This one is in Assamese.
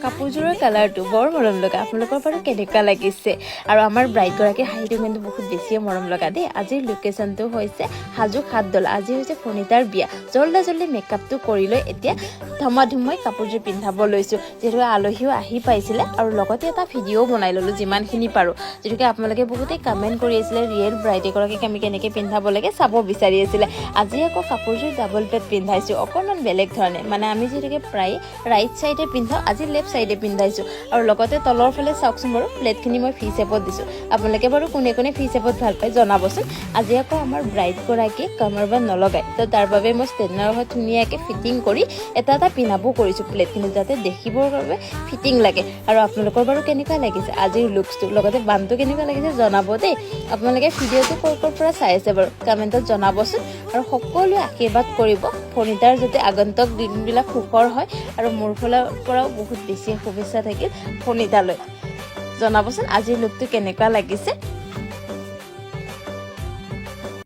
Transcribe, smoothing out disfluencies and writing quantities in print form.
কাপোৰযোৰৰ কালাৰটো বৰ মৰম লগা আপোনালোকৰ বাৰু কেনেকুৱা লাগিছে আৰু আমাৰ ব্ৰাইডগৰাকীৰ হাঁহিটো কিন্তু বহুত বেছিয়ে মৰম লগা দেই আজিৰ লোকেশ্যনটো হৈছে হাজো সাতদলা আজি হৈছে ফণিতাৰ বিয়া জল্দি মেকআপটো কৰি লৈ এতিয়া ধমাধুমাই কাপোৰযোৰ পিন্ধাব লৈছোঁ যিহেতু আলহীও আহি পাইছিলে আৰু লগতে এটা ভিডিঅ' বনাই ল'লোঁ যিমানখিনি পাৰোঁ যিহেতুকে আপোনালোকে বহুতেই কমেণ্ট কৰি আছিলে ৰিয়েল ব্ৰাইড এগৰাকীক আমি কেনেকৈ পিন্ধাব লাগে চাব বিচাৰি আছিলে আজি আকৌ কাপোৰযোৰ ডাবল প্লেট পিন্ধাইছোঁ অকণমান বেলেগ ধৰণে মানে আমি যিহেতুকে প্ৰায় ৰাইট চাইডে পিন্ধাওঁ আজি লেফ্ট চাইডে পিন্ধাইছোঁ আৰু লগতে তলৰ ফালে চাওকচোন বাৰু প্লেটখিনি মই ফি চেপত দিছোঁ আপোনালোকে বাৰু কোনে কোনে ফি চেপত ভাল পায় জনাবচোন আজি আকৌ আমাৰ ব্ৰাইডগৰাকীয়ে কামাৰবান নলগায় তো তাৰ বাবে মই ষ্টেণ্ডাৰৰ হৈ ধুনীয়াকৈ ফিটিং কৰি এটা পিন্ধাবও কৰিছোঁ প্লেটখিনি যাতে দেখিবৰ বাবে ফিটিং লাগে আৰু আপোনালোকৰ বাৰু কেনেকুৱা লাগিছে আজিৰ লুকছটো লগতে বানটো কেনেকুৱা লাগিছে জনাব দেই আপোনালোকে ভিডিঅ'টো ক'ৰ পৰা চাই আছে বাৰু কমেণ্টত জনাবচোন আৰু সকলোৱে আশীৰ্বাদ কৰিব ফণিতাৰ যাতে আগন্তুক দিনবিলাক সুখৰ হয় আৰু মোৰ ফালৰ পৰাও বহুত বেছি শুভেচ্ছা থাকিল ফণিতালৈ জনাবচোন আজিৰ লুকটো কেনেকুৱা লাগিছে